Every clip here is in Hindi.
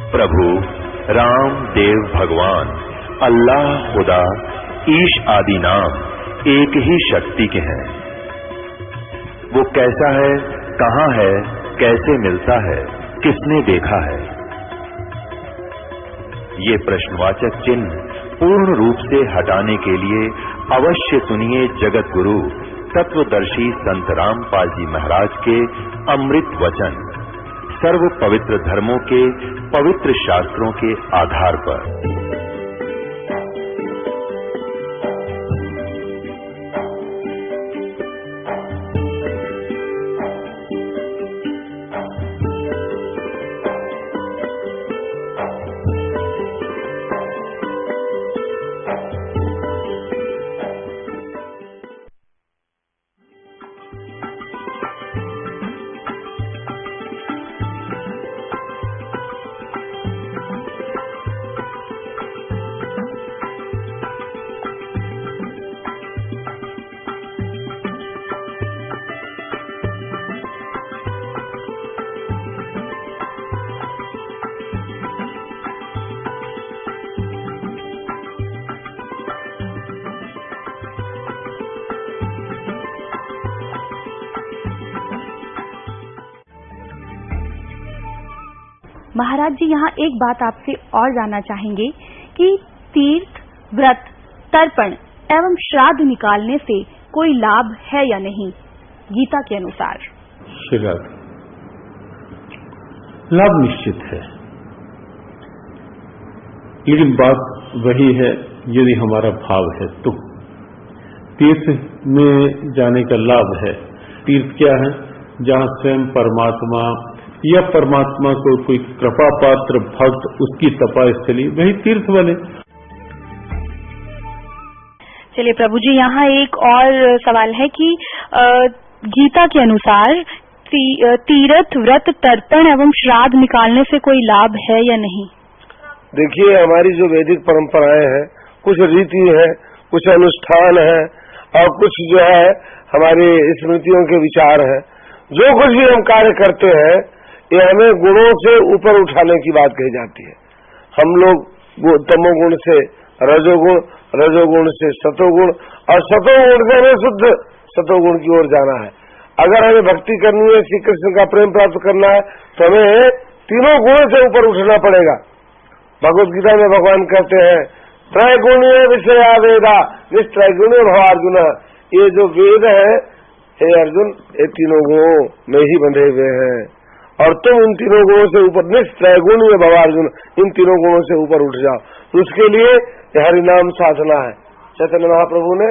प्रभु राम देव भगवान अल्लाह खुदा ईश आदि नाम एक ही शक्ति के हैं। वो कैसा है, कहाँ है, कैसे मिलता है, किसने देखा है? ये प्रश्नवाचक चिन्ह पूर्ण रूप से हटाने के लिए अवश्य सुनिए जगत गुरु तत्वदर्शी संत रामपाल जी महाराज के अमृत वचन सर्व पवित्र धर्मों के पवित्र शास्त्रों के आधार पर। महाराज जी, यहाँ एक बात आपसे और जानना चाहेंगे कि तीर्थ, व्रत, तर्पण एवं श्राद्ध निकालने से कोई लाभ है या नहीं गीता के अनुसार? श्राद्ध लाभ निश्चित है, लेकिन बात वही है यदि हमारा भाव है तो। तीर्थ में जाने का लाभ है। तीर्थ क्या है? जहाँ स्वयं परमात्मा या परमात्मा को कोई कृपा पात्र भक्त उसकी तपास्थली, वही तीर्थ बने। चलिए प्रभु जी, यहाँ एक और सवाल है कि गीता के अनुसार तीर्थ, व्रत, तर्पण एवं श्राद्ध निकालने से कोई लाभ है या नहीं? देखिए, हमारी जो वैदिक परंपराएं हैं, कुछ रीति है, कुछ अनुष्ठान है और कुछ जो है हमारी स्मृतियों के विचार है। जो कुछ भी हम कार्य करते हैं ये हमें गुणों से ऊपर उठाने की बात कही जाती है। हम लोग तमोगुण से रजोगुण, रजोगुण से सतोगुण और सतोगुण से हमें शुद्ध सतोगुण की ओर जाना है। अगर हमें भक्ति करनी है, श्री कृष्ण का प्रेम प्राप्त करना है तो हमें तीनों गुणों से ऊपर उठना पड़ेगा। भगवत गीता में भगवान कहते हैं त्रैगुणीय विषया वेदा निस्त्रैगुण्य भवार्जुन। ये जो वेद है हे अर्जुन, ये तीनों गुणों में ही बंधे हुए हैं और तुम इन तीनों गुणों से ऊपर निस्त्रैगुण्य भवार्जुन, इन तीनों गुणों से ऊपर उठ जाओ। तो उसके लिए हरि नाम साधना है। चैतन्य महाप्रभु ने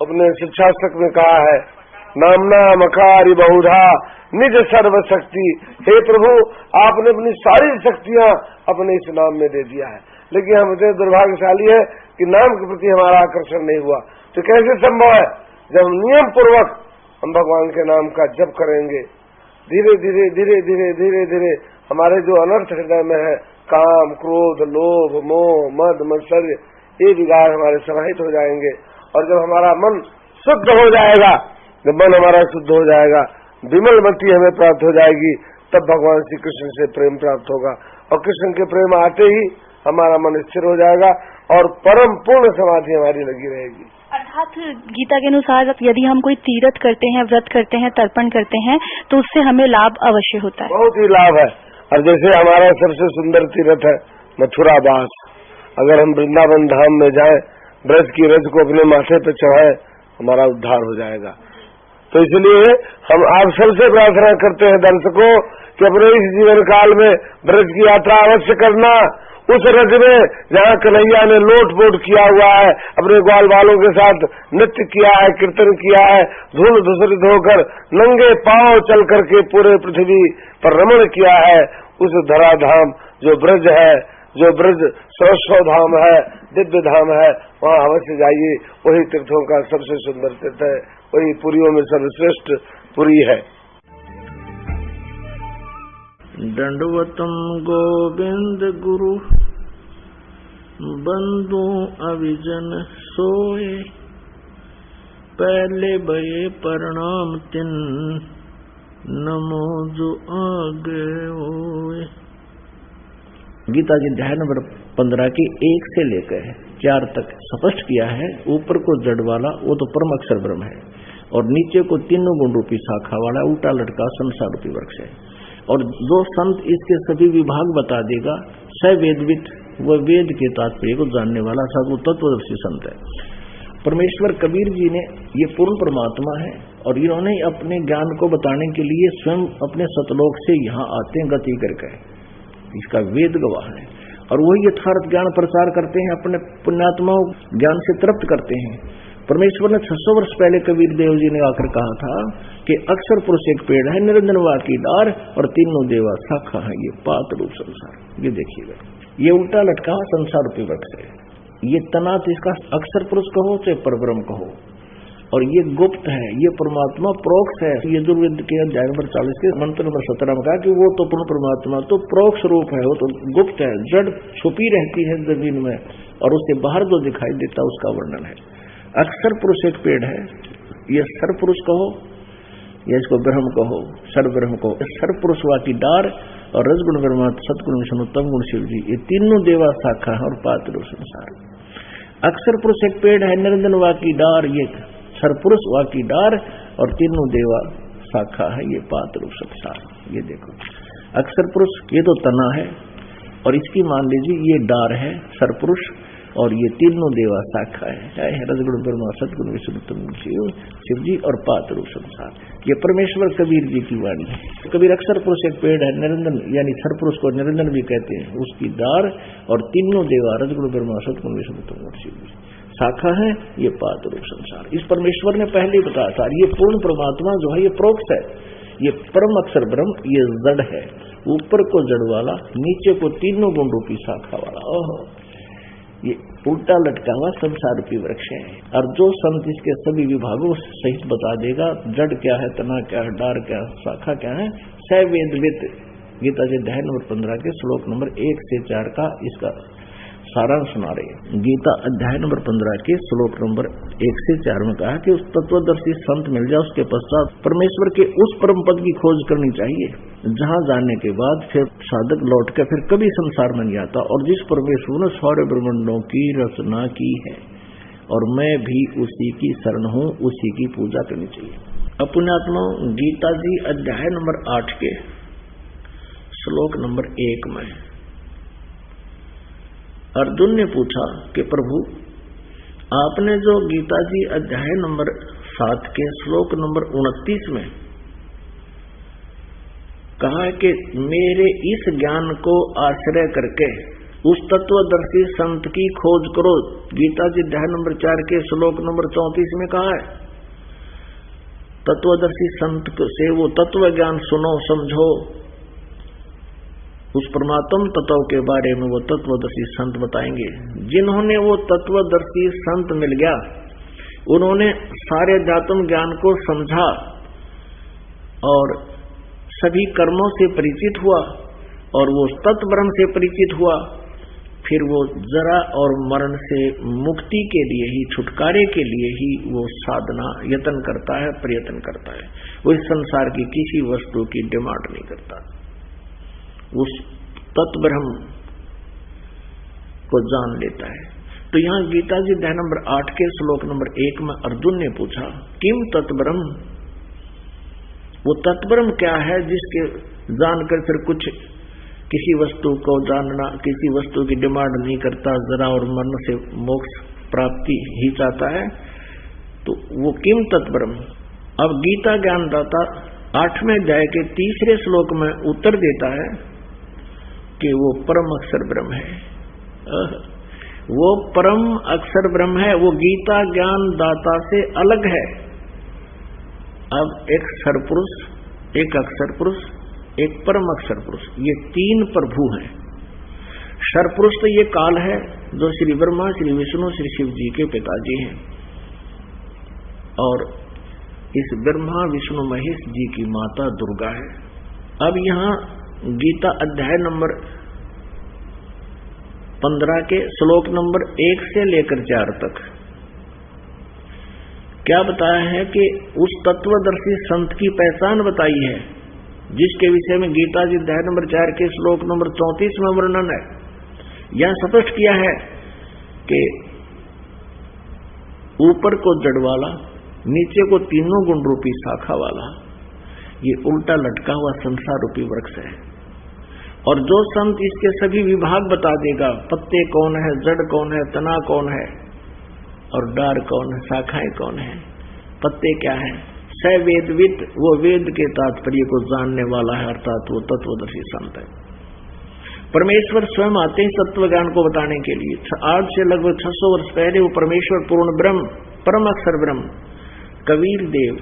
अपने शिक्षास्तक में कहा है, नामना मकारी बहुधा निज सर्व शक्ति। हे प्रभु, आपने अपनी सारी शक्तियां अपने इस नाम में दे दिया है, लेकिन हम इतने दुर्भाग्यशाली है कि नाम के प्रति हमारा आकर्षण नहीं हुआ। तो कैसे संभव है? जब नियम पूर्वक हम भगवान के नाम का जप करेंगे, धीरे धीरे धीरे धीरे धीरे धीरे हमारे जो अनर्थ हृदय में है, काम, क्रोध, लोभ, मोह, मद, मत्सर्य, ये विकार हमारे समाहित हो जाएंगे। और जब हमारा मन शुद्ध हो जाएगा, जब मन हमारा शुद्ध हो जाएगा, विमल मति हमें प्राप्त हो जाएगी, तब भगवान श्री कृष्ण से प्रेम प्राप्त होगा। और कृष्ण के प्रेम आते ही हमारा मन स्थिर हो जाएगा और परम पूर्ण समाधि हमारी लगी रहेगी। अर्थात गीता के अनुसार यदि हम कोई तीर्थ करते हैं, व्रत करते हैं, तर्पण करते हैं तो उससे हमें लाभ अवश्य होता है। बहुत ही लाभ है। और जैसे हमारा सबसे सुंदर तीर्थ है मथुरा वास, अगर हम वृंदावन धाम में जाएं, ब्रज की रज को अपने माथे पे चढ़ाएं, हमारा उद्धार हो जाएगा। तो इसलिए हम आप सबसे प्रार्थना करते हैं दर्शकों कि अपने इस जीवन काल में ब्रज की यात्रा अवश्य करना। उस रज में जहाँ कन्हैया ने लोट पोट किया हुआ है, अपने ग्वाल वालों के साथ नृत्य किया है, कीर्तन किया है, धूल धूसरित होकर नंगे पांव चल करके पूरे पृथ्वी पर रमण किया है, उस धराधाम जो ब्रज है, जो ब्रज सरस्वती धाम है, दिव्य धाम है, वहाँ अवश्य जाइए। वही तीर्थों का सबसे सुंदर तीर्थ है, वही पुरियों में सर्वश्रेष्ठ पुरी है। दंडवतम गोविंद गुरु बंधु अविजन सोए, पहले भये प्रणाम तिन नमो जो आगे होए। गीता जी अध्याय नंबर 15 की 1 से लेकर 4 तक स्पष्ट किया है। ऊपर को जड़ वाला वो तो परम अक्षर ब्रह्म है, और नीचे को तीनों गुण रूपी शाखा वाला उल्टा लटका संसार रूपी वृक्ष है। और जो संत इसके सभी विभाग बता देगा, स वेदविद, वह वेद के तात्पर्य को जानने वाला साधु तत्वदर्शी संत है। परमेश्वर कबीर जी ने ये पूर्ण परमात्मा है, और इन्होंने अपने ज्ञान को बताने के लिए स्वयं अपने सतलोक से यहाँ आते हैं गति करके, इसका वेद गवाह है। और वही यथार्थ ज्ञान प्रचार करते हैं, अपने पुण्यात्माओं ज्ञान से तृप्त करते हैं। परमेश्वर ने 600 वर्ष पहले कबीर देव जी ने आकर कहा था कि अक्षर पुरुष एक पेड़ है, निरंजन वाकी डार, और तीनों देवा शाखा है, ये पात रूप संसार। ये देखिएगा, ये उल्टा लटका संसार रूपी वृक्ष है। ये तना तो इसका अक्षर पुरुष कहो चाहे परब्रह्म कहो, और ये गुप्त है, ये परमात्मा प्रोक्ष है। यजुर्वेद के अध्याय नंबर 40 के मंत्र नंबर 17 में कहा कि वो तो पूर्ण परमात्मा तो प्रोक्ष रूप है, वो तो गुप्त है, जड़ छुपी रहती है जमीन में, और उससे बाहर जो दिखाई देता उसका वर्णन है। अक्षर पुरुष एक पेड़ है, ये सर पुरुष कहो या इसको ब्रह्म कहो, सर ब्रह्म कहो। सर पुरुष वाकी डार, और रजगुण ब्रह्मा, सतगुण विष्णु, तम गुण शिव जी, ये तीनों देवा शाखा है और पात्र संसार। अक्षर पुरुष एक पेड़ है, निरंजन वाकी डार, ये सरपुरुष वाकी डार, और तीनों देवा शाखा है, ये पात्र संसार। ये देखो, अक्षर पुरुष ये तो तना है, और इसकी मान लीजिए ये डार है सरपुरुष, और ये तीनों देवा शाखा है, रजगुण ब्रह्मा, सतगुण विष्णु, तम गुण शिव जी, और पात्र संसार। ये परमेश्वर कबीर जी की वाणी है। कबीर अक्षर पुरुष एक पेड़ है, निरंजन यानी सरपुरुष को निरंजन भी कहते हैं, उसकी डार, और तीनों देवा रजगुण ब्रह्मा, सतगुण विष्णु, तम गुण शिव जी शाखा है, ये पात रूप संसार। इस परमेश्वर ने पहले ही बताया था, ये पूर्ण परमात्मा जो है ये प्रोक्ष है, ये परम अक्षर ब्रह्म, ये जड़ है, ऊपर को जड़ वाला, नीचे को तीनों गुण रूपी शाखा वाला। ओहो, ये उल्टा लटका हुआ संसार रूपी वृक्ष है। और जो संत इसके सभी विभागों सहित बता देगा, जड़ क्या है, तना क्या है, डार क्या है, शाखा क्या है, स वेदविद। गीता जी अध्याय नंबर 15 के श्लोक नंबर 1 से 4 का इसका सारांश सुना रहे। गीता अध्याय नंबर 15 के श्लोक नंबर 1 से 4 में कहा कि उस तत्वदर्शी संत मिल जाए, उसके पश्चात परमेश्वर के उस परम पद की खोज करनी चाहिए, जहां जाने के बाद फिर साधक लौट कर फिर कभी संसार में नहीं आता, और जिस परमेश्वर ने सारे ब्रह्मांडों की रचना की है, और मैं भी उसी की शरण हूं, उसी की पूजा करनी चाहिए। पुण्यात्मा, गीता जी अध्याय नंबर 8 के श्लोक नंबर 1 में अर्जुन ने पूछा कि प्रभु, आपने जो गीता जी अध्याय नंबर 7 के श्लोक नंबर 29 में कहा कि मेरे इस ज्ञान को आश्रय करके उस तत्वदर्शी संत की खोज करो, गीता जी अध्याय नंबर 4 के श्लोक नंबर 34 में कहा है, तत्वदर्शी संत से वो तत्व ज्ञान सुनो, समझो, उस परमात्म तत्व के बारे में वो तत्वदर्शी संत बताएंगे। जिन्होंने वो तत्वदर्शी संत मिल गया, उन्होंने सारे अध्यात्म ज्ञान को समझा और सभी कर्मों से परिचित हुआ, और वो तत्व ब्रह्म से परिचित हुआ, फिर वो जरा और मरण से मुक्ति के लिए ही, छुटकारे के लिए ही वो साधना यत्न करता है, प्रयत्न करता है। वो इस संसार की किसी वस्तु की डिमांड नहीं करता, उस तत्व ब्रह्म को जान लेता है। तो यहाँ गीता जी अध्याय नंबर 8 के श्लोक नंबर 1 में अर्जुन ने पूछा, किम तत्व ब्रह्म, वो तत्व ब्रह्म क्या है जिसके जानकर फिर कुछ किसी वस्तु को जानना, किसी वस्तु की डिमांड नहीं करता, जरा और मरण से मोक्ष प्राप्ति ही चाहता है, तो वो किम तत्व ब्रह्म। अब गीता ज्ञानदाता 8वें अध्याय के 3रे श्लोक में उत्तर देता है कि वो परम अक्षर ब्रह्म है। वो परम अक्षर ब्रह्म है, वो गीता ज्ञान दाता से अलग है। अब एक सरपुरुष, एक अक्षर पुरुष, एक परम अक्षर पुरुष, ये 3 प्रभु हैं। सरपुरुष तो ये काल है जो श्री ब्रह्मा, श्री विष्णु, श्री शिव जी के पिताजी हैं, और इस ब्रह्मा विष्णु महेश जी की माता दुर्गा है। अब यहाँ गीता अध्याय नंबर 15 के श्लोक नंबर 1 से लेकर 4 तक क्या बताया है कि उस तत्वदर्शी संत की पहचान बताई है, जिसके विषय में गीता जी अध्याय नंबर 4 के श्लोक नंबर 34 में वर्णन है। यहां स्पष्ट किया है कि ऊपर को जड़ वाला, नीचे को तीनों गुण रूपी शाखा वाला, ये उल्टा लटका हुआ संसार रूपी वृक्ष है। और जो संत इसके सभी विभाग बता देगा, पत्ते कौन है, जड़ कौन है, तना कौन है और डार कौन है, शाखाएं कौन है, पत्ते क्या है, स वेदविद, वो वेद के तात्पर्य को जानने वाला है, अर्थात वो तत्वदर्शी संत है। परमेश्वर स्वयं आते हैं तत्व ज्ञान को बताने के लिए। आज से लगभग 600 वर्ष पहले वो परमेश्वर पूर्ण ब्रह्म, परम अक्षर ब्रह्म कबीर देव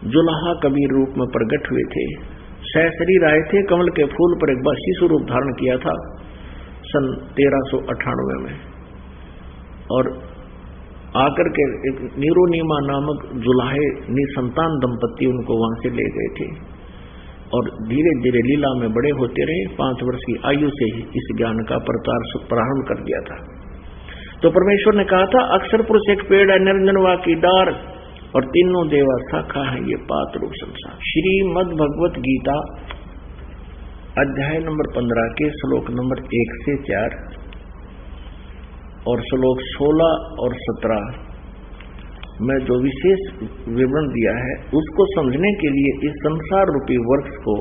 जुलाहा कबीर रूप में प्रकट हुए थे। सहशरीर आए थे, कमल के फूल पर एक बार शिशु रूप धारण किया था सन 1398 में, और आकर के एक नीरोनीमा नामक जुलाहे निसंतान दंपति उनको वहां से ले गए थे, और धीरे धीरे लीला में बड़े होते रहे। 5 वर्ष की आयु से ही इस ज्ञान का प्रचार प्रारंभ कर दिया था। तो परमेश्वर ने कहा था, अक्षर पुरुष एक पेड़ है, निरंजनवा की डार, और तीनों देवा शाखा है, ये पात रूप संसार। श्रीमद् भगवत गीता अध्याय नंबर 15 के श्लोक नंबर 1 से 4 और श्लोक 16 और 17 में जो विशेष विवरण दिया है, उसको समझने के लिए इस संसार रूपी वृक्ष को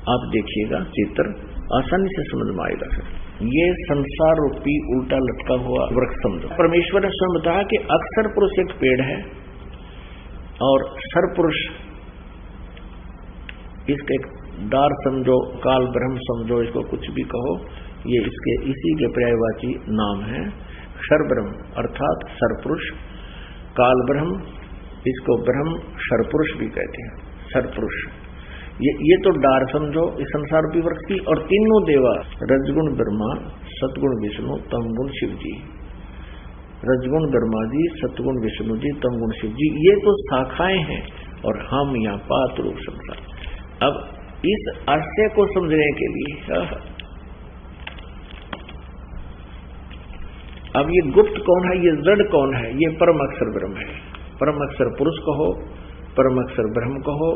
आप देखिएगा, चित्र आसानी से समझ में आएगा। सर ये संसार रूपी उल्टा लटका हुआ वृक्ष समझो। परमेश्वर ने स्वयं बताया कि अक्षर पुरुष एक पेड़ है और सरपुरुष इसके एक डार समझो, काल ब्रह्म समझो, इसको कुछ भी कहो, ये इसके इसी के पर्यायवाची नाम है। क्षर ब्रह्म अर्थात सरपुरुष, काल ब्रह्म, इसको ब्रह्म सरपुरुष भी कहते हैं, सरपुरुष। ये तो डार समझो इस संसार रूपी वृक्ष की। और तीनों देवा, रजगुण ब्रह्मा, सतगुण विष्णु, तमगुण शिव जी। रजगुण ब्रह्मा जी, सतगुण विष्णु जी, तमगुण शिव जी, ये तो शाखाएं हैं, और हम यहाँ पात रूप संसार। अब इस आशय को समझने के लिए अब ये गुप्त कौन है, ये जड़ कौन है, ये परम अक्षर ब्रह्म है। परम अक्षर पुरुष कहो, परम अक्षर ब्रह्म कहो,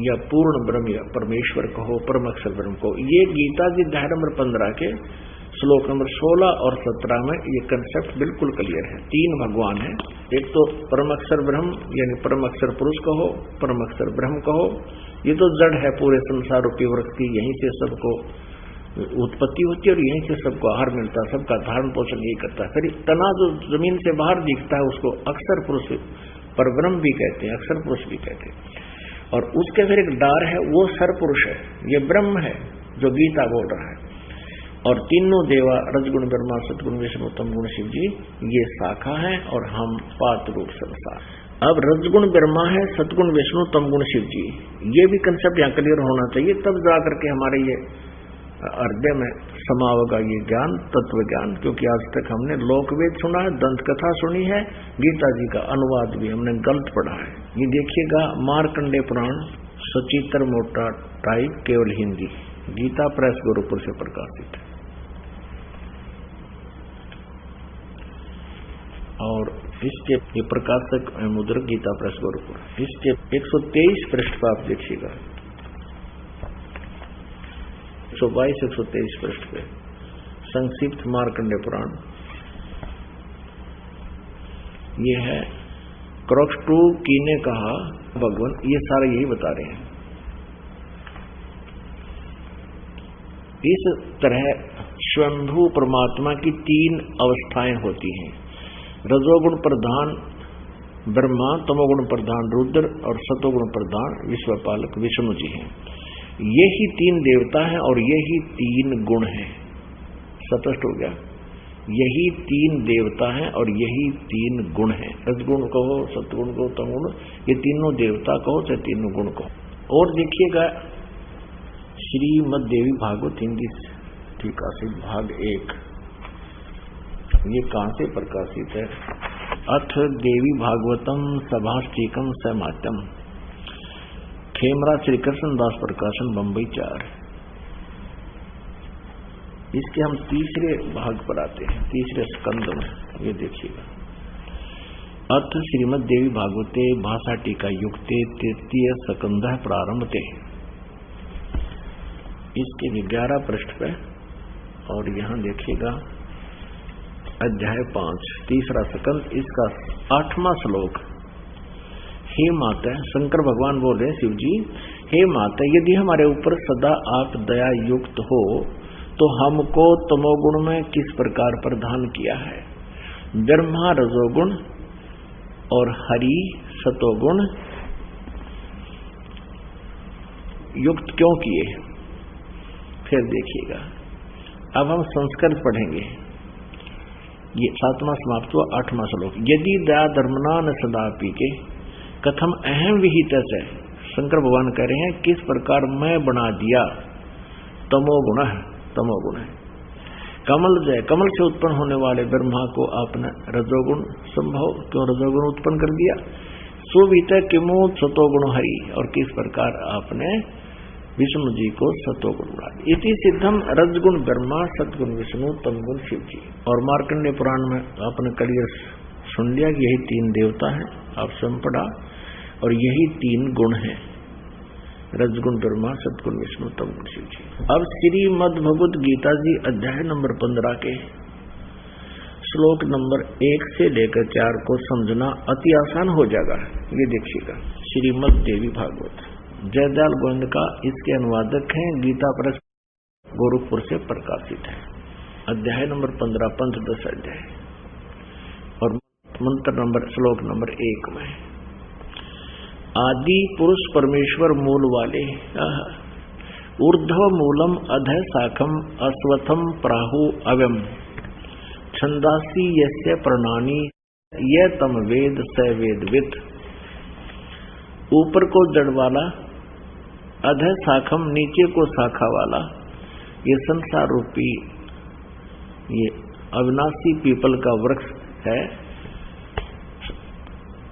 या पूर्ण ब्रह्म या परमेश्वर कहो, परम अक्षर ब्रह्म कहो। ये गीता जी अध्याय नंबर 15 के श्लोक नंबर 16 और 17 में ये कंसेप्ट बिल्कुल क्लियर है। 3 भगवान है, एक तो परम अक्षर ब्रह्म यानी परम अक्षर पुरुष कहो, परम अक्षर ब्रह्म कहो, ये तो जड़ है पूरे संसार रूपी वृक्ष की, यहीं से सबको उत्पत्ति होती है और यहीं से सबको आहार मिलता है, सबका धारण पोषण यही करता है। फिर तना जो जमीन से बाहर दिखता है उसको अक्षर पुरुष पर ब्रह्म भी कहते हैं, अक्षर पुरुष भी कहते हैं। और उसके फिर एक डार है, वो सरपुरुष है, ये ब्रह्म है जो गीता बोल रहा है। और तीनों देवा, रजगुण ब्रह्मा, सतगुण विष्णु, तमगुण शिव जी, ये शाखा है, और हम पात रूप संसार। अब रजगुण ब्रह्मा है, सतगुण विष्णु, तमगुण शिव जी, ये भी कंसेप्ट यहाँ क्लियर होना चाहिए, तब जाकर के हमारे ये हृदय में समावेगा ये ज्ञान, तत्व ज्ञान। क्योंकि आज तक हमने लोकवेद सुना है, दंत कथा सुनी है, गीता जी का अनुवाद भी हमने गलत पढ़ा है। ये देखिएगा, मार्कंडेय पुराण सचित्र मोटा टाइप, केवल हिंदी, गीता प्रेस गोरखपुर से प्रकाशित है। और इसके ये प्रकाशक मुद्रक गीता प्रेस गोरखपुर, इसके 123 पृष्ठ पर आप देखिएगा, 122-123 पृष्ठ पे संक्षिप्त मार्कंडेय पुराण, ये है क्रॉक्स 2 की ने कहा भगवान, ये सारे यही बता रहे हैं। इस तरह स्वयंभू परमात्मा की 3 अवस्थाएं होती हैं, रजोगुण प्रधान ब्रह्मा, तमोगुण प्रधान रुद्र और सतोगुण प्रधान विश्वपालक विष्णु जी हैं। यही 3 देवता हैं और यही 3 गुण हैं। स्पष्ट हो गया, यही 3 देवता हैं और यही 3 गुण हैं। रजगुण कहो, सतगुण कहो, तमगुण, ये तीनों देवता कहो चाहे तीनों गुण कहो। और देखिएगा श्रीमद् देवी भागवत हिंदी टीकासिक भाग 1, ये कहां से प्रकाशित है? अथ देवी भागवतम सभाष्टिकम समात्यम, खेमरा श्री कृष्ण दास प्रकाशन, बंबई 4। इसके हम तीसरे भाग पर आते हैं, तीसरे स्कंद में। ये देखिएगा, अथ श्रीमद् देवी भागवते भाषा टीका युक्ते तृतीय स्कंध प्रारंभते। इसके भी 11 पृष्ठ पे, और यहाँ देखिएगा अध्याय 5 तीसरा स्कंद, इसका 8वां श्लोक। हे माता, शंकर भगवान बोल रहे शिव जी, हे माता, यदि हमारे ऊपर सदा आप दया युक्त हो तो हमको तमोगुण में किस प्रकार प्रदान किया है? ब्रह्मा रजोगुण और हरि सतोगुण युक्त क्यों किए? फिर देखिएगा। अब हम संस्कृत पढ़ेंगे। ये 7वां समाप्त हुआ। 8वां श्लोक। यदि दया धर्मना न सदापि के कथम अहम विहित है। शंकर भगवान कह रहे हैं किस प्रकार मैं बना दिया तमोगुण है, तमोगुण है। कमल जय, कमल से उत्पन्न होने वाले ब्रह्मा को आपने रजोगुण संभव क्यों रजोगुण उत्पन्न कर दिया? सुवित किमु सतोगुण हरि, और किस प्रकार आपने विष्णु जी को सतोगुण बना दिया। इति सिद्धम रजगुण ब्रह्मा सतगुण विष्णु तमगुण शिव जी। और मार्कंडेय पुराण में आपने क्लियर सुन लिया कि यही 3 देवता हैं, आप स्वयं पढ़ा, और यही 3 गुण हैं, रजगुण ब्रह्मा सतगुण विष्णु तमगुण शिव जी। अब श्रीमद् भगवद गीता जी अध्याय नंबर 15 के श्लोक नंबर 1 से लेकर 4 को समझना अति आसान हो जाएगा। ये देखिएगा, श्रीमद् देवी भागवत जयदयाल गोविंद का इसके अनुवादक हैं, गीता प्रेस गोरखपुर से प्रकाशित है। अध्याय नंबर 15 पंचदश अध्याय, और मंत्र नंबर श्लोक नंबर 1 में आदि पुरुष परमेश्वर मूल वाले, ऊर्ध्व मूलम अधः शाखम अश्वत्थम प्राहु अव्यम छंदासी यस्य प्रणानी ये तम वेद स वेदविद। ऊपर को जड़ वाला, अधः शाखम नीचे को शाखा वाला, ये संसार रूपी ये अविनाशी पीपल का वृक्ष है।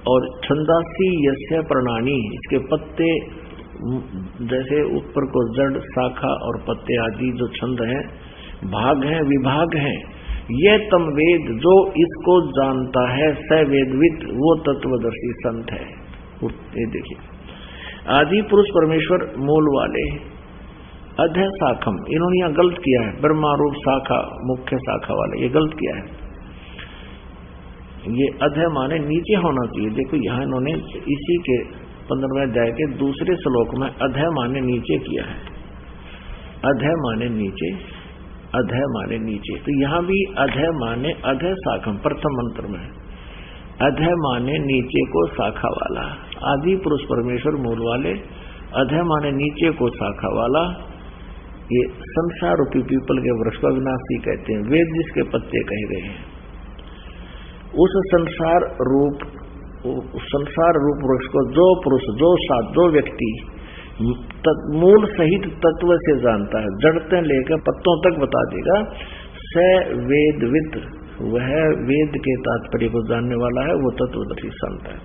और छंदासी यस्य प्रणानी, इसके पत्ते जैसे ऊपर को जड़, शाखा और पत्ते आदि जो छंद हैं, भाग हैं, विभाग हैं। ये तम वेद, जो इसको जानता है, स वेदविद, वो तत्वदर्शी संत है। ये देखिए, आदि पुरुष परमेश्वर मूल वाले, अधः शाखम, इन्होंने यहाँ गलत किया है, ब्रह्मा रूप शाखा मुख्य शाखा वाले, ये गलत किया है। ये अधः माने नीचे होना चाहिए। देखो यहाँ इन्होंने इसी के 15वें अध्याय के दूसरे श्लोक में अधः माने नीचे किया है, अधः माने नीचे, अधः माने नीचे। तो यहाँ भी अधः माने अधः शाखम प्रथम मंत्र में, अधः माने नीचे को शाखा वाला, आदि पुरुष परमेश्वर मूल वाले, अधः माने नीचे को शाखा वाला। ये संसार रूपी पीपल के वृक्ष को विनाशी कहते हैं। वेद जिसके पत्ते कहे गए हैं, उस संसार रूप वृक्ष को जो पुरुष, जो साध, जो व्यक्ति मूल सहित तत्व से जानता है, जड़ते लेकर पत्तों तक बता देगा, स वेदविद, वह वेद के तात्पर्य को जानने वाला है, वो तत्वदर्शी संत है।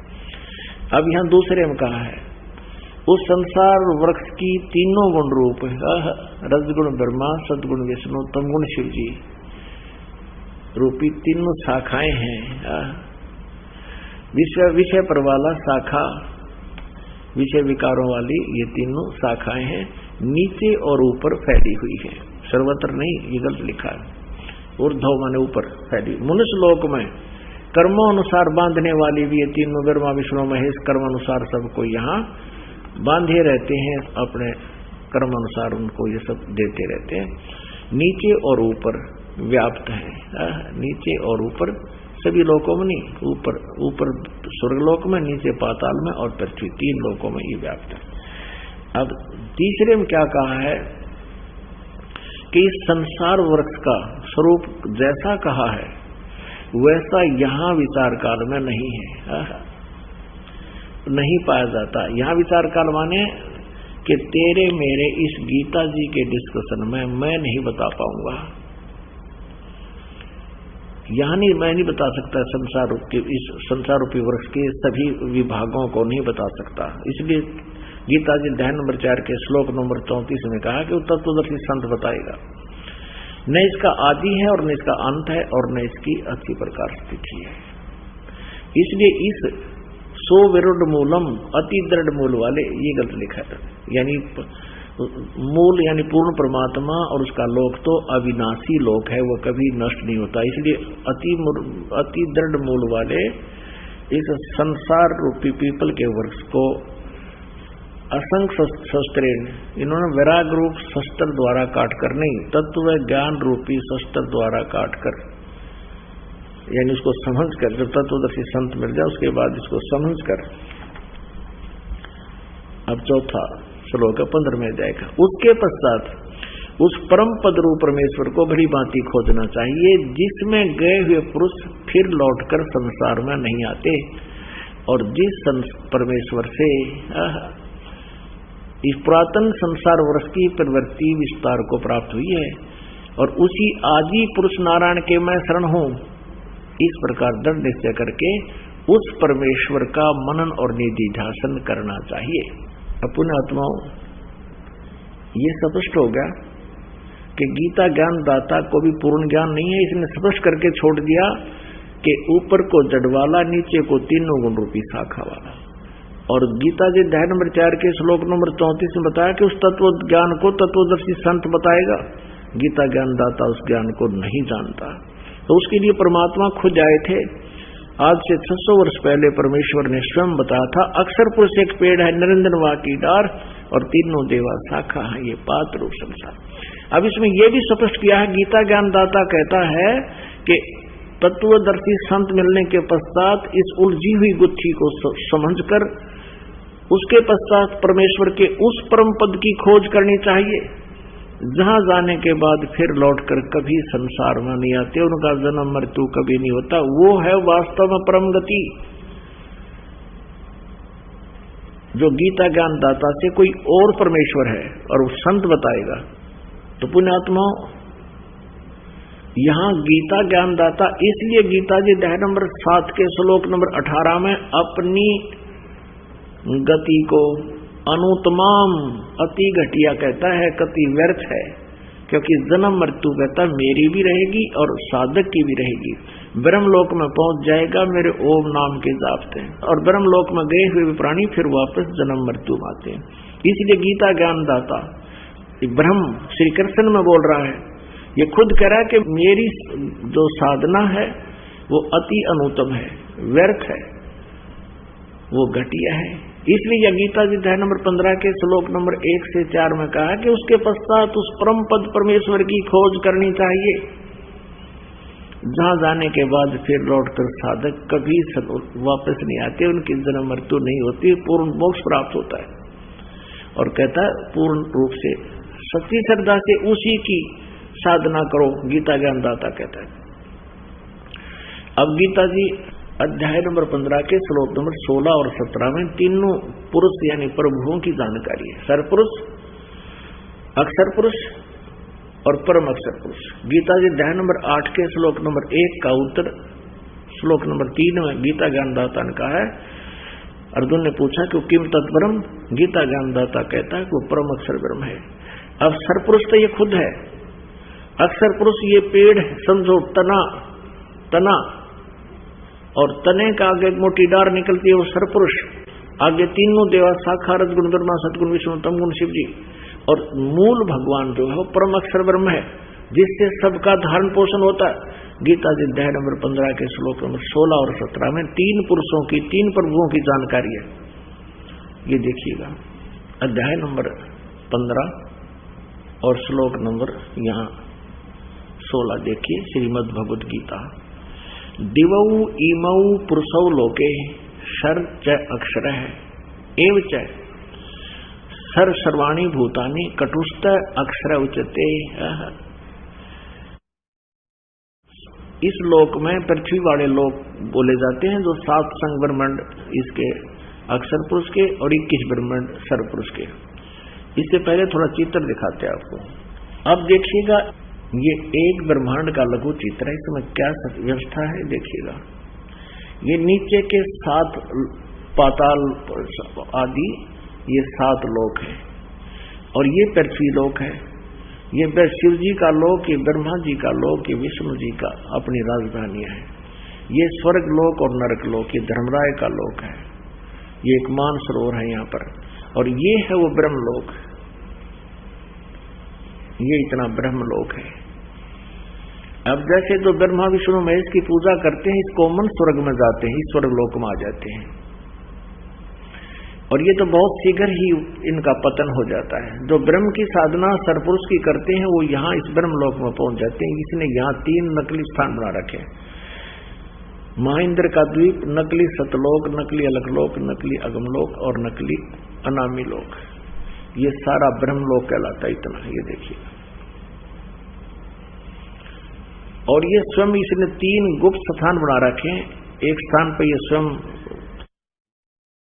अब यहाँ दूसरे में कहा है, उस संसार वृक्ष की तीनों गुण रूप, रजगुण ब्रह्मा सदगुण विष्णु तमगुण शिव जी रूपी तीनों शाखाएं हैं। विषय पर वाला शाखा, विषय विकारों वाली ये तीनों शाखाएं हैं, नीचे और ऊपर फैली हुई है, सर्वत्र नहीं, ये गलत लिखा है। ऊर्ध्व माने ऊपर फैली। मनुष्य लोक में कर्मों अनुसार बांधने वाली भी ये तीनों, ब्रह्मा विष्णु महेश, कर्म अनुसार सबको यहाँ बांधे रहते हैं, अपने कर्म अनुसार उनको ये सब देते रहते हैं। नीचे और ऊपर व्याप्त है, नीचे और ऊपर सभी लोकों में नहीं, ऊपर स्वर्गलोक में, नीचे पाताल में और पृथ्वी, 3 लोकों में ये व्याप्त है। अब तीसरे में क्या कहा है कि इस संसार वृक्ष का स्वरूप जैसा कहा है वैसा यहाँ विचार काल में नहीं है, नहीं पाया जाता। यहाँ विचार काल माने कि तेरे मेरे इस गीता जी के डिस्कशन में मैं नहीं बता पाऊंगा, यहाँ नहीं, मैं नहीं बता सकता संसार रूपी, इस संसार रूपी वृक्ष के सभी विभागों को नहीं बता सकता। इसलिए गीता जी अध्याय नंबर 4 के श्लोक नंबर 34 में कहा कि तत्वदर्शी संत बताएगा। न इसका आदि है और न इसका अंत है और न इसकी अच्छी प्रकार स्थिति है। इसलिए इस सो विरुद्ध मूलम, अति दृढ़ मूल वाले, ये गलत लिखा है। यानी मूल यानी पूर्ण परमात्मा और उसका लोक तो अविनाशी लोक है, वो कभी नष्ट नहीं होता। इसलिए अति दृढ़ मूल वाले इस संसार रूपी पीपल के वृक्ष को असंख्य शस्त्रेण, इन्होंने वैराग रूप शस्त्र द्वारा काटकर नहीं, तत्व ज्ञान रूपी शस्त्र द्वारा काटकर, यानी उसको समझ कर, जब तत्वदर्शी संत मिल जाए उसके बाद इसको समझ कर। अब चौथा श्लोक 15वें अध्याय का। उसके पश्चात उस परम पद रूप परमेश्वर को बड़ी भांति खोजना चाहिए, जिसमें गए हुए पुरुष फिर लौटकर संसार में नहीं आते, और जिस परमेश्वर से इस पुरातन संसार वर्ष की प्रवृत्ति विस्तार को प्राप्त हुई है, और उसी आदि पुरुष नारायण के मैं शरण हूं, इस प्रकार दृढ़ निश्चय करके उस परमेश्वर का मनन और निधिध्यासन करना चाहिए। अपने आत्माओं, ये स्पष्ट हो गया कि गीता ज्ञान दाता को भी पूर्ण ज्ञान नहीं है, इसने स्पष्ट करके छोड़ दिया कि ऊपर को जड़ वाला, नीचे को तीनों गुण रूपी शाखा वाला। और गीता जी अध्याय नंबर 4 के श्लोक नंबर 34 में बताया कि उस तत्व ज्ञान को तत्वदर्शी संत बताएगा, गीता ज्ञान दाता उस ज्ञान को नहीं जानता। तो उसके लिए परमात्मा खुद आए थे। आज से 600 वर्ष पहले परमेश्वर ने स्वयं बताया था, अक्षर पुरुष एक पेड़ है, निरंजन वा की डार, और तीनों देवा शाखा है, ये पात्र रूप संसार। अब इसमें यह भी स्पष्ट किया है, गीता ज्ञानदाता कहता है कि तत्वदर्शी संत मिलने के पश्चात इस उलझी हुई गुत्थी को समझकर उसके पश्चात परमेश्वर के उस परम पद की खोज करनी चाहिए, जहां जाने के बाद फिर लौटकर कभी संसार में नहीं आते, उनका जन्म मृत्यु कभी नहीं होता। वो है वास्तव में परम गति, जो गीता ज्ञान दाता से कोई और परमेश्वर है और वो संत बताएगा। तो पुण्यात्माओं, यहां गीता ज्ञान दाता इसलिए गीता जी अध्याय नंबर 7 के श्लोक नंबर 18 में अपनी गति को अनुतमाम अति घटिया कहता है, कति व्यर्थ है, क्योंकि जन्म मृत्यु कहता मेरी भी रहेगी और साधक की भी रहेगी। ब्रह्मलोक में पहुंच जाएगा मेरे ओम नाम के जाप से, और ब्रह्मलोक में गए हुए प्राणी फिर वापस जन्म मृत्यु में आते हैं। इसलिए गीता ज्ञान दाता ब्रह्म श्री कृष्ण में बोल रहा है, ये खुद कह रहा है कि मेरी जो साधना है वो अति अनुत्तम है, व्यर्थ है, वो घटिया है। इसलिए गीता जी अध्याय नंबर 15 के श्लोक नंबर 1 से 4 में कहा कि उसके पश्चात उस परम पद परमेश्वर की खोज करनी चाहिए, जहां जाने के बाद फिर लौटकर साधक कभी वापस नहीं आते, उनकी जन्म मृत्यु नहीं होती, पूर्ण मोक्ष प्राप्त होता है। और कहता है पूर्ण रूप से सच्ची श्रद्धा से उसी की साधना करो, गीता ज्ञानदाता कहता है। अब गीता जी अध्याय नंबर 15 के श्लोक नंबर 16 और 17 में तीनों पुरुष यानी प्रभुओं की जानकारी है, सरपुरुष, अक्षर पुरुष और परम अक्षर पुरुष। गीता जी अध्याय नंबर 8 के श्लोक नंबर 1 का उत्तर श्लोक नंबर 3 में गीता ज्ञानदाता ने कहा है। अर्जुन ने पूछा कि किम तत्परम, गीता ज्ञानदाता कहता है कि वो परम अक्षर ब्रह्म है। अब सरपुरुष तो ये खुद है, अक्षर पुरुष ये पेड़ है, समझो तना और तने का आगे एक मोटी डार निकलती है, वो सरपुरुष, आगे तीनों देवा शाखा रजगुण ब्रह्मा सतगुण विष्णु तमगुण शिव जी, और मूल भगवान जो है वो परम अक्षर ब्रह्म है, जिससे सबका धारण पोषण होता है। गीता जी अध्याय नंबर 15 के श्लोक नंबर 16 और 17 में तीन पुरुषों की, तीन प्रभुओं की जानकारी है। ये देखिएगा अध्याय नंबर 15 और श्लोक नंबर यहाँ 16 देखिए, श्रीमद् भगवद गीता। दिवौ इमौ पुरुषौ लोके शर च अक्षर एव च सर सर्वाणी भूतानि कटुस्थ अक्षर उच्यते। इस लोक में पृथ्वी वाले लोक बोले जाते हैं, जो 7 संग ब्रह्मांड इसके अक्षर पुरुष के और 21 ब्रह्मांड सर पुरुष के। इससे पहले थोड़ा चित्र दिखाते हैं आपको। अब देखिएगा, ये एक ब्रह्मांड का लघु चित्र है, इसमें क्या व्यवस्था है देखिएगा। ये नीचे के 7 पाताल आदि, ये 7 लोक है, और ये पृथ्वी लोक है, ये शिव जी का लोक, ये ब्रह्मा जी का लोक, ये विष्णु जी का अपनी राजधानी है। ये स्वर्ग लोक और नरक लोक, ये धर्मराय का लोक है, ये एक मानसरोवर है यहाँ पर, और ये है वो ब्रह्म लोक। ये इतना ब्रह्मलोक है। अब जैसे जो ब्रह्मा विष्णु महेश की पूजा करते हैं, इस कोमन स्वर्ग में जाते हैं, इस स्वर्ग लोक में आ जाते हैं, और ये तो बहुत शीघ्र ही इनका पतन हो जाता है। जो ब्रह्म की साधना सरपुरुष की करते हैं वो यहाँ इस ब्रह्मलोक में पहुंच जाते हैं। इसने यहाँ 3 नकली स्थान बना रखे हैं, महेंद्र का द्वीप, नकली सतलोक, नकली अलगलोक, नकली अगमलोक और नकली अनामी लोक। ये सारा ब्रह्मलोक कहलाता है। इतना ये देखिए, और ये स्वयं इसने 3 गुप्त स्थान बना रखे हैं। एक स्थान पर ये स्वयं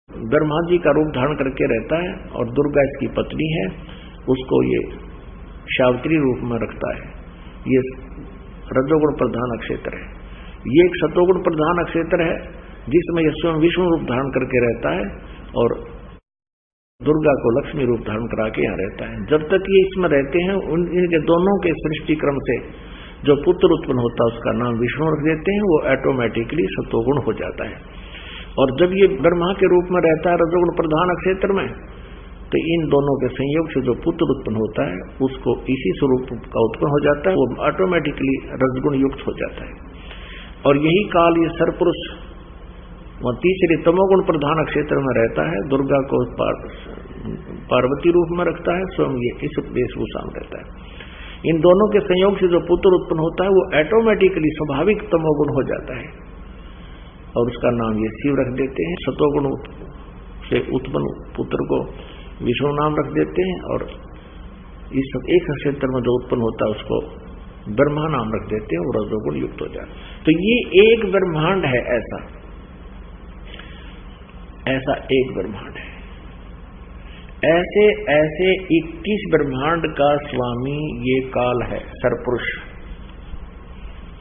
ब्रह्मा जी का रूप धारण करके रहता है, और दुर्गा इसकी पत्नी है, उसको ये शावत्री रूप में रखता है। ये रजोगुण प्रधान क्षेत्र है। ये एक सतोगुण प्रधान क्षेत्र है जिसमें यह स्वयं विष्णु रूप धारण करके रहता है, और दुर्गा को लक्ष्मी रूप धारण करा के यहाँ रहता है। जब तक ये इसमें रहते हैं, इनके दोनों के सृष्टि क्रम से जो पुत्र उत्पन्न होता है उसका नाम विष्णु रख देते हैं। वो ऑटोमेटिकली सतोगुण हो जाता है। और जब ये ब्रह्मा के रूप में रहता है रजोगुण प्रधान क्षेत्र में, तो इन दोनों के संयोग से जो पुत्र उत्पन्न होता है उसको इसी स्वरूप का उत्पन्न हो जाता है, वो ऑटोमेटिकली रजगुण युक्त हो जाता है। और यही काल ये सरपुरुष वह तीसरे तमोगुण प्रधान क्षेत्र में रहता है, दुर्गा को पार्वती रूप में रखता है, स्वयं ये इस वेशभूषा में रहता है। इन दोनों के संयोग से जो पुत्र उत्पन्न होता है वो ऑटोमेटिकली स्वाभाविक तमोगुण हो जाता है, और उसका नाम ये शिव रख देते हैं। सतोगुण से उत्पन्न पुत्र को विष्णु नाम रख देते हैं, और इस एक क्षेत्र में जो उत्पन्न होता है उसको ब्रह्मा नाम रख देते हैं, और रजोगुण युक्त हो जाता है। तो ये एक ब्रह्मांड है, ऐसा एक ब्रह्मांड है। ऐसे ऐसे 21 ब्रह्मांड का स्वामी ये काल है, सरपुरुष।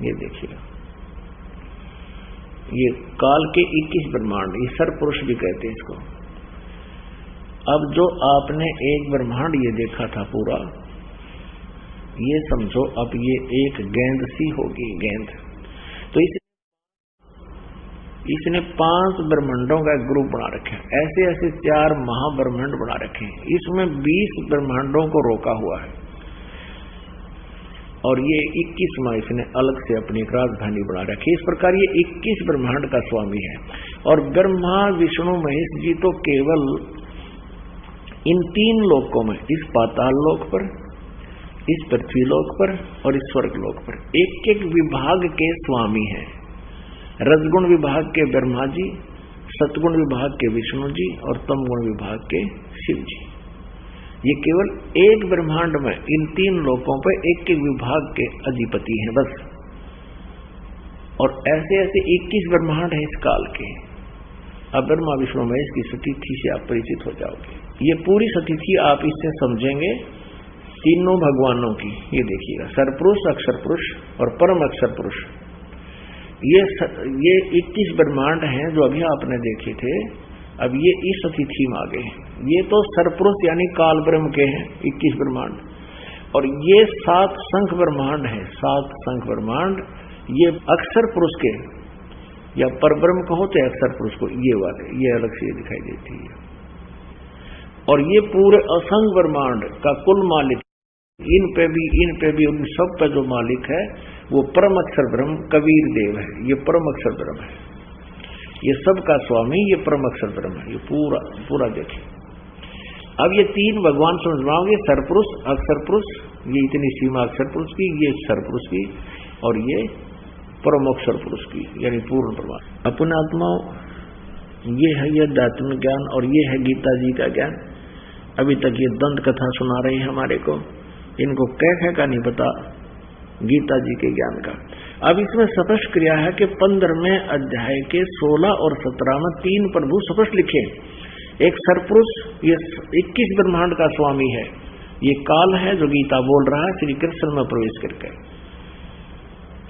ये देखिए, ये काल के 21 ब्रह्मांड, ये सरपुरुष भी कहते हैं इसको। अब जो आपने एक ब्रह्मांड ये देखा था पूरा, ये समझो अब ये एक गेंद सी होगी, गेंद। तो इसने 5 ब्रह्मांडों का एक ग्रुप बना रखे हैं। ऐसे ऐसे 4 महाब्रह्मांड बना रखे हैं। इसमें 20 ब्रह्मांडों को रोका हुआ है, और ये 21वां इसने अलग से अपनी एक राजधानी बना रखी है। इस प्रकार ये 21 ब्रह्मांड का स्वामी है। और ब्रह्मा विष्णु महेश जी तो केवल इन 3 लोकों में, इस पाताल लोक पर, इस पृथ्वी लोक पर और इस स्वर्ग लोक पर एक एक विभाग के स्वामी हैं। रजगुण विभाग के ब्रह्मा जी, सतगुण विभाग के विष्णु जी और तमगुण विभाग के शिव जी। ये केवल एक ब्रह्मांड में इन 3 लोकों पर एक एक विभाग के अधिपति हैं बस। और ऐसे ऐसे 21 ब्रह्मांड हैं इस काल के। अब ब्रह्मा विष्णु महेश की सतिथि से आप परिचित हो जाओगे। ये पूरी सतिथि आप इससे समझेंगे तीनों भगवानों की। ये देखिएगा, सरपुरुष, अक्षर पुरुष और परम अक्षर पुरुष। ये 21 ब्रह्मांड हैं जो अभी आपने देखे थे। अब ये इस अतिथि में आ गए। ये तो सरपुरुष यानी काल ब्रह्म के हैं 21 ब्रह्मांड, और ये 7 शंख ब्रह्मांड हैं। 7 शंख ब्रह्मांड ये अक्षर पुरुष के, या परब्रह्म कहो तो अक्षर पुरुष को, ये वाले ये अलग से दिखाई देती है। और ये पूरे असंख्य ब्रह्मांड का कुल मालिक, इन पे भी उन सब पे जो मालिक है वो परम अक्षर ब्रह्म कबीर देव है। ये परम अक्षर ब्रह्म है, ये सब का स्वामी ये परम अक्षर ब्रह्म है। ये पूरा देखिए। अब ये 3 भगवान समझ पाओगे, सरपुरुष, अक्षर पुरुष, ये इतनी सीमा अक्षर पुरुष की, ये सरपुरुष की, और ये परम अक्षर पुरुष की, यानी पूर्ण परमात्मा। अपने आत्मा ये है, ये अध्यात्म ज्ञान, और ये है गीता जी का ज्ञान। अभी तक ये दंत कथा सुना रहे हैं हमारे को, इनको कह का नहीं पता गीता जी के ज्ञान का। अब इसमें स्पष्ट क्रिया है कि 15वें अध्याय के 16 और 17 में 3 प्रभु स्पष्ट लिखे। एक सरपुरुष ये 21 ब्रह्मांड का स्वामी है, ये काल है जो गीता बोल रहा है श्री कृष्ण में प्रवेश करके।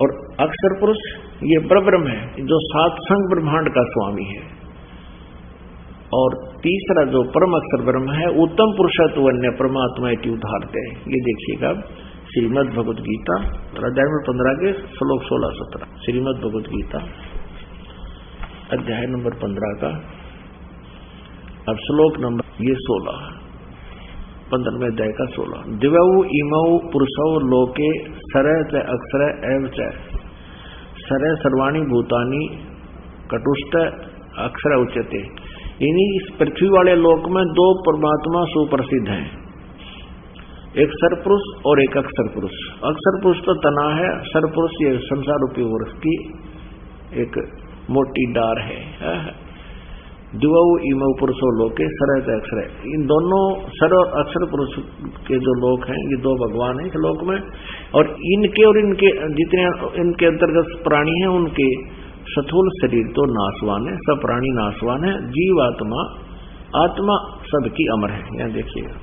और अक्षर पुरुष ये परब्रह्म है जो 7 शंख ब्रह्मांड का स्वामी है। और तीसरा जो परम अक्षर ब्रह्म है, उत्तम पुरुषत्व अन्य परमात्मा इति उदाहरते। ये देखिएगा श्रीमद् भगवद गीता अध्याय नंबर 15 के श्लोक 16-17। श्रीमद् भगवद गीता अध्याय नंबर 15 का अब श्लोक नंबर ये 16। 15वें अध्याय का 16। दिव्यौ इमौ पुरुषौ लोके सरय च अक्षर एव च सरय सर्वाणी भूतानी कटुष्ट अक्षर उच्यते। इन्हीं इस पृथ्वी वाले लोक में दो परमात्मा सुप्रसिद्ध हैं, एक सरपुरुष और एक अक्षर पुरुष। अक्षर पुरुष तो तना है, सरपुरुष ये संसार रूपी वृक्ष की एक मोटी डार है। दिवौ इमौ पुरुषो लोके सरह अक्षर। इन दोनों सर और अक्षर पुरुष के जो लोक हैं, ये दो भगवान हैं इस लोक में, और इनके जितने इनके अंतर्गत प्राणी हैं उनके स्थूल शरीर तो नाशवान है, सब प्राणी नाशवान है, जीवात्मा आत्मा सबकी अमर है। यहाँ देखिएगा,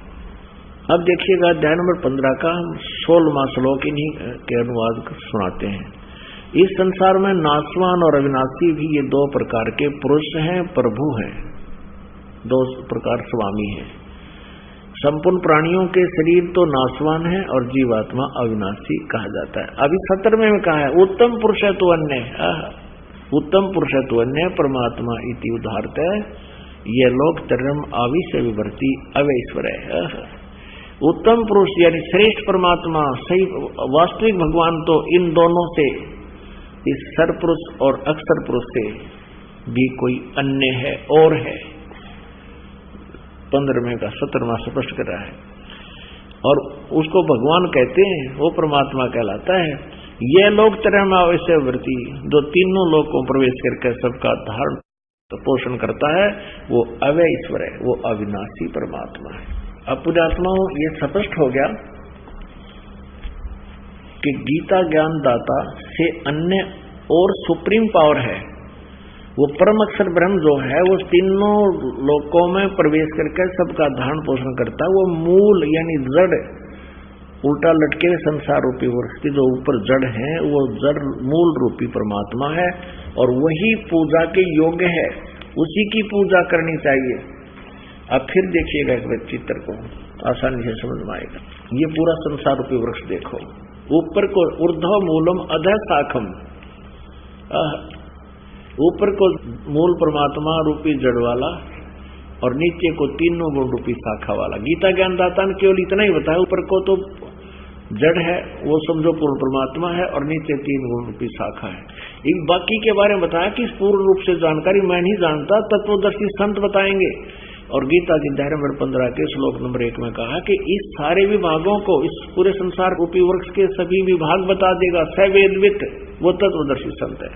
अब देखिएगा अध्याय नंबर 15 का 16वां श्लोक इन्हीं के अनुवाद सुनाते हैं। इस संसार में नाशवान और अविनाशी भी ये दो प्रकार के पुरुष हैं, प्रभु हैं, दो प्रकार स्वामी हैं। संपूर्ण प्राणियों के शरीर तो नाशवान है और जीवात्मा अविनाशी कहा जाता है। अभी 17वें में कहा है उत्तम पुरुष है तो अन्य, उत्तम पुरुष है तो अन्य परमात्मा इति उदाहरत है, ये लोक तरम आविश्य विवर्ती अवैश्वर है। उत्तम पुरुष यानी श्रेष्ठ परमात्मा, सही वास्तविक भगवान तो इन दोनों से, इस सरपुरुष और अक्षर पुरुष से भी कोई अन्य है और है। 15वें का 17वां स्पष्ट कर रहा है, और उसको भगवान कहते हैं, वो परमात्मा कहलाता है। यह लोक तरह अवश्य वृत्ति, जो तीनों लोकों प्रवेश करके सबका धारण पोषण करता है, वो अव्यय ईश्वर है, वो अविनाशी परमात्मा है। अब पुण्यात्माओं ये स्पष्ट हो गया कि गीता ज्ञान दाता से अन्य और सुप्रीम पावर है, वो परम अक्षर ब्रह्म जो है, वो तीनों लोकों में प्रवेश करके सबका धारण पोषण करता है। वो मूल यानी जड़, उल्टा लटके संसार रूपी वृक्ष की जो ऊपर जड़ है, वो जड़ मूल रूपी परमात्मा है, और वही पूजा के योग्य है, उसी की पूजा करनी चाहिए। अब फिर देखिएगा एक चित्र को, आसानी से समझ में आएगा। ये पूरा संसार रूपी वृक्ष देखो, ऊपर को ऊर्ध्व मूलम अधः शाखम, ऊपर को मूल परमात्मा रूपी जड़ वाला और नीचे को तीनों गुण रूपी शाखा वाला। गीता ज्ञान दाता ने केवल इतना ही बताया, ऊपर को तो जड़ है, वो समझो पूर्ण परमात्मा है, और नीचे तीन गुण रूपी शाखा है। एक बाकी के बारे में बताया कि पूर्ण रूप से जानकारी मैं नहीं जानता, तत्वदर्शी संत बताएंगे। और गीता की अध्याय नंबर 15 के श्लोक नंबर 1 में कहा कि इस सारे विभागों को, इस पूरे संसार रूपी वृक्ष के सभी विभाग बता देगा सवेदवित, वो तत्वदर्शी संत है।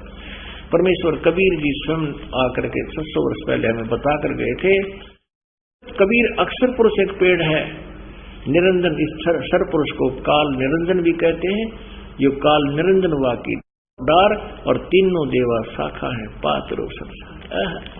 परमेश्वर कबीर जी स्वयं आकर के 600 वर्ष पहले हमें बता कर गए थे। कबीर अक्षर पुरुष एक पेड़ है, निरंजन, इस सर पुरुष को काल निरंजन भी कहते हैं। ये काल निरंजन वाकी डार और तीनों देवा शाखा है, पात्र संसार।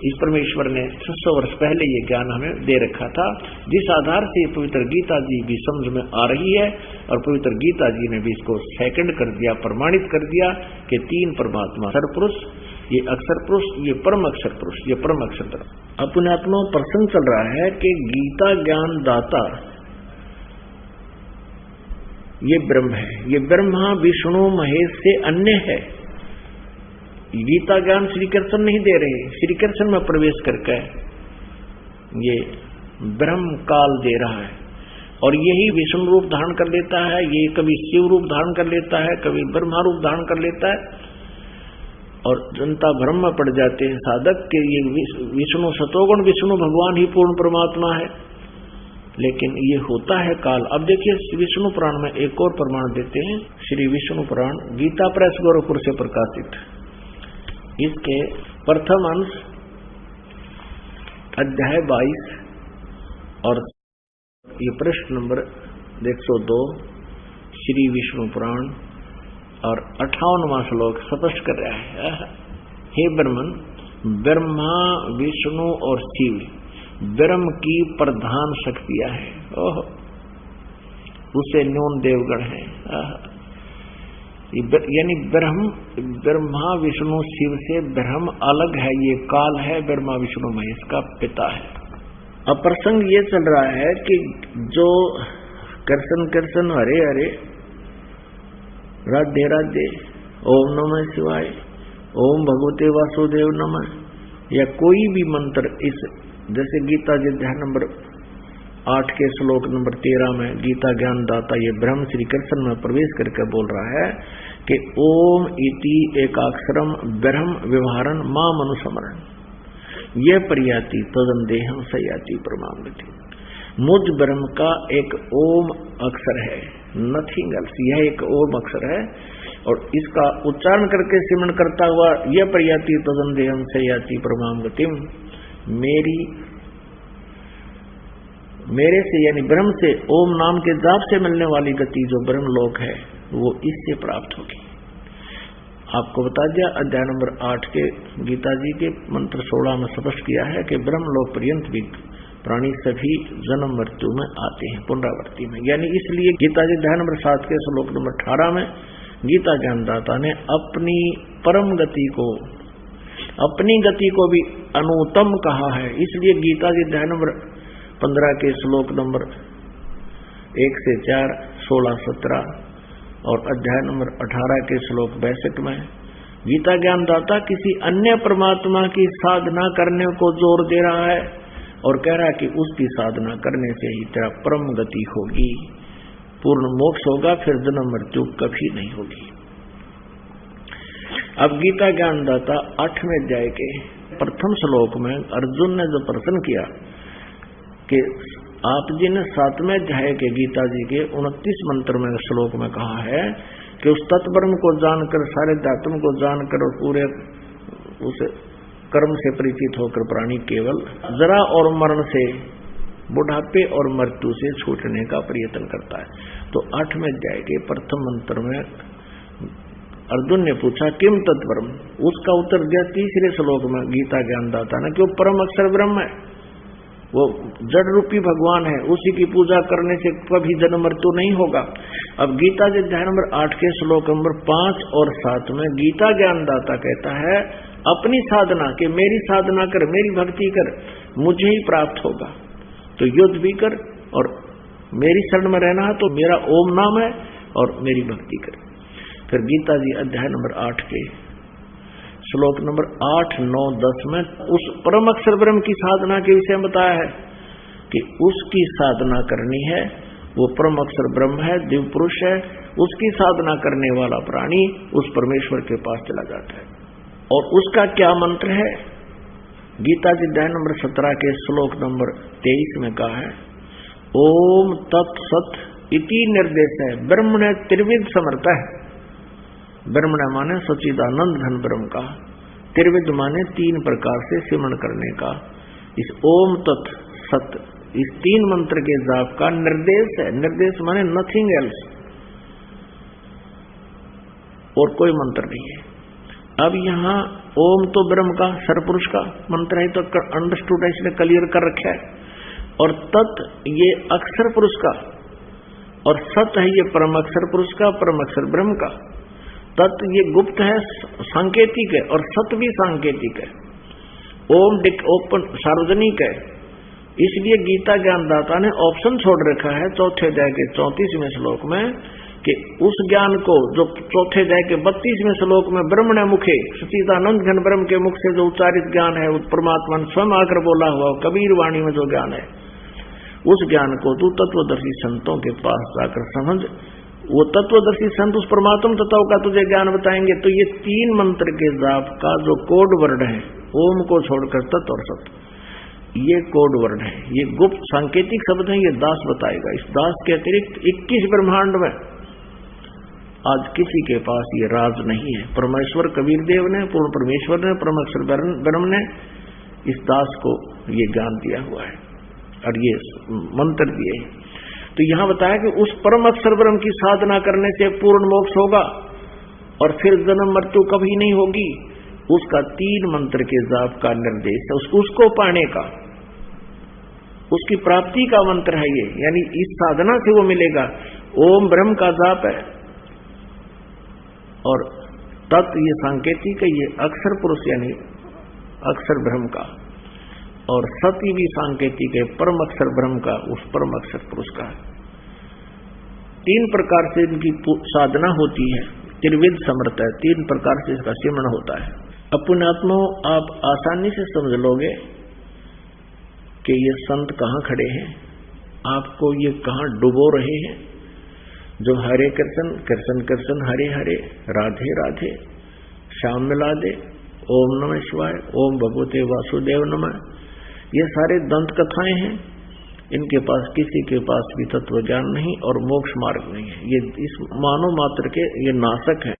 इस परमेश्वर ने 600 वर्ष पहले ये ज्ञान हमें दे रखा था, जिस आधार से पवित्र गीता जी भी समझ में आ रही है, और पवित्र गीता जी ने भी इसको सेकंड कर दिया, प्रमाणित कर दिया कि तीन परमात्मा, सरपुरुष, ये अक्षर पुरुष, ये परम अक्षर पुरुष, ये परम अक्षर पुरुष। अपने आत्मा प्रसंग चल रहा है कि गीता ज्ञान दाता ये ब्रह्म है, ये ब्रह्मा विष्णु महेश से अन्य है। गीता ज्ञान श्री कृष्ण नहीं दे रहे, श्री कृष्ण में प्रवेश करके ये ब्रह्म काल दे रहा है, और यही विष्णु रूप धारण कर लेता है, ये कभी शिव रूप धारण कर लेता है, कभी ब्रह्मा रूप धारण कर लेता है, और जनता भ्रम में पड़ जाते हैं साधक के ये विष्णु सतोगुण विष्णु भगवान ही पूर्ण परमात्मा है, लेकिन ये होता है काल। अब देखिए विष्णु पुराण में एक और प्रमाण देते हैं, श्री विष्णु पुराण गीता प्रेस गोरखपुर से प्रकाशित, इसके प्रथम अंश अध्याय 22 और ये पृष्ठ नंबर 102 श्री विष्णु पुराण और 58वां श्लोक स्पष्ट कर रहा है। हे ब्रह्मन, ब्रह्मा विष्णु और शिव ब्रह्म की प्रधान शक्तियां हैं, ओह उसे न्यून देवगण है। यानी ब्रह्मा विष्णु शिव से ब्रह्म अलग है, ये काल है, ब्रह्मा विष्णु महेश का पिता है। अब प्रसंग ये चल रहा है कि जो कृष्ण कृष्ण हरे हरे राधे राधे ओम नमः शिवाय ओम भगवते वासुदेव नमः, या कोई भी मंत्र, इस जैसे गीता जी अध्याय नंबर 8 के श्लोक नंबर 13 में गीता ज्ञानदाता ये ब्रह्म श्री कृष्ण में प्रवेश करके बोल रहा है कि ओम इति एकाक्षरम ब्रह्म व्यवहारन माम अनुसमरण ये परियाति तदंदेहम सयाति परमागति। मुझ ब्रह्म का एक ओम अक्षर है, नथिंग एल्स, यह एक ओम अक्षर है और इसका उच्चारण करके सिमरण करता हुआ यह परियाति तदंदेहम सयाति परमागतिम, मेरे से यानी ब्रह्म से ओम नाम के जाप से मिलने वाली गति जो ब्रह्म लोक है वो इससे प्राप्त होगी। आपको बता दिया अध्याय नंबर 8 के गीता जी के मंत्र 16 में स्पष्ट किया है कि ब्रह्म लोक पर्यंत भी प्राणी सभी जन्म मृत्यु में आते हैं, पुनरावृत्ति में। यानी इसलिए गीता जी अध्याय नंबर 7 के श्लोक नंबर 18 में गीता ज्ञानदाता ने अपनी परम गति को, अपनी गति को भी अनुत्तम कहा है। इसलिए गीता जी अध्याय नंबर 15 के श्लोक नंबर 1 से 4, 16, 17 और अध्याय नंबर 18 के श्लोक 62 में गीता ज्ञानदाता किसी अन्य परमात्मा की साधना करने को जोर दे रहा है और कह रहा है कि उसकी साधना करने से ही तेरा परम गति होगी, पूर्ण मोक्ष होगा, फिर जन्म मृत्यु कभी नहीं होगी। अब गीता ज्ञानदाता 8वें अध्याय के प्रथम श्लोक में अर्जुन ने जो प्रश्न किया कि आप जी ने 7वें अध्याय के गीता जी के 29 मंत्र में श्लोक में कहा है कि उस तत्ब्रह्म को जानकर, सारे धातुओं को जानकर और पूरे उस कर्म से परिचित होकर प्राणी केवल जरा और मरण से, बुढ़ापे और मृत्यु से छूटने का प्रयत्न करता है। तो 8वें अध्याय के प्रथम मंत्र में अर्जुन ने पूछा किम तत्ब्रह्म, उसका उत्तर दिया 3रे श्लोक में गीता ज्ञानदाता ने कि वो परम अक्षर ब्रह्म है, वो जड़ रूपी भगवान है, उसी की पूजा करने से कभी जन्म मृत्यु नहीं होगा। अब गीता जी अध्याय नंबर 8 के श्लोक नंबर 5 और 7 में गीता ज्ञानदाता कहता है अपनी साधना के, मेरी साधना कर, मेरी भक्ति कर, मुझे ही प्राप्त होगा। तो युद्ध भी कर और मेरी शरण में रहना है तो मेरा ओम नाम है और मेरी भक्ति कर। फिर गीता जी अध्याय नंबर 8 के श्लोक नंबर 8, 9, 10 में उस परम अक्षर ब्रह्म की साधना के विषय में बताया है कि उसकी साधना करनी है, वो परम अक्षर ब्रह्म है, दिव्य पुरुष है, उसकी साधना करने वाला प्राणी उस परमेश्वर के पास चला जाता है। और उसका क्या मंत्र है? गीता जी अध्याय नंबर 17 के श्लोक नंबर 23 में कहा है ओम तत् सत इति निर्देश है, ब्रह्म ने त्रिविध समर्थ है। ब्रह्म ने माने सच्चिदानंद घन ब्रह्म का, त्रिविध माने 3 प्रकार से सिमरण करने का। इस ओम तत् सत, इस 3 मंत्र के जाप का निर्देश है। निर्देश माने नथिंग एल्स, और कोई मंत्र नहीं है। अब यहाँ ओम तो ब्रह्म का, सरपुरुष का मंत्र है, तो अंडरस्टूड है, इसने क्लियर कर रखा है। और तत् ये अक्षर पुरुष का, और सत है ये परम अक्षर पुरुष का, परम अक्षर ब्रह्म का। तत् ये गुप्त है, सांकेतिक है, और सत भी सांकेतिक है। ओम ओपन सार्वजनिक है। इसलिए गीता ज्ञानदाता ने ऑप्शन छोड़ रखा है 4थे अध्याय के 34वें श्लोक में कि उस ज्ञान को जो 4थे अध्याय के 32वें श्लोक में ब्रह्म ने मुखे, सच्चिदानंद घन ब्रह्म के मुख से जो उच्चारित ज्ञान है, परमात्मा ने स्वयं आकर बोला हुआ कबीर वाणी में जो ज्ञान है, उस ज्ञान को तू तत्वदर्शी संतों के पास जाकर समझ। वो तत्वदर्शी संत उस परमात्म तत्व का तुझे ज्ञान बताएंगे। तो ये 3 मंत्र के जाप का जो कोड वर्ड है, ओम को छोड़कर तत् और सत, ये कोड वर्ड है, ये गुप्त सांकेतिक शब्द है, ये दास बताएगा। इस दास के अतिरिक्त 21 ब्रह्मांड में आज किसी के पास ये राज नहीं है। परमेश्वर कबीर देव ने, पूर्ण परमेश्वर ने, परमेश्वर ब्रह्म ने इस दास को ये ज्ञान दिया हुआ है और ये मंत्र दिए। तो यहां बताया कि उस परम अक्षर ब्रह्म की साधना करने से पूर्ण मोक्ष होगा और फिर जन्म मृत्यु कभी नहीं होगी। उसका 3 मंत्र के जाप का निर्देश है, उसको पाने का, उसकी प्राप्ति का मंत्र है ये। यानी इस साधना से वो मिलेगा। ओम ब्रह्म का जाप है और तत् ये सांकेतिक है, ये अक्षर पुरुष यानी अक्षर ब्रह्म का, और सती भी सांकेतिक है, परम अक्षर ब्रह्म का, उस परम अक्षर पुरुष का। 3 प्रकार से इनकी साधना होती है, त्रिविध समर्थ है, 3 प्रकार से इसका सिमरण होता है। अपनात्मा आप आसानी से समझ लोगे कि ये संत कहाँ खड़े हैं आपको ये कहाँ डुबो रहे हैं? जो हरे कृष्ण कृष्ण कृष्ण हरे हरे राधे राधे श्याम मिला दे, ओम नमः शिवाय, ओम भगवते वासुदेव नमः, ये सारे दंत कथाएं हैं। इनके पास किसी के पास भी तत्व ज्ञान नहीं और मोक्ष मार्ग नहीं है। ये इस मानव मात्र के ये नाशक हैं।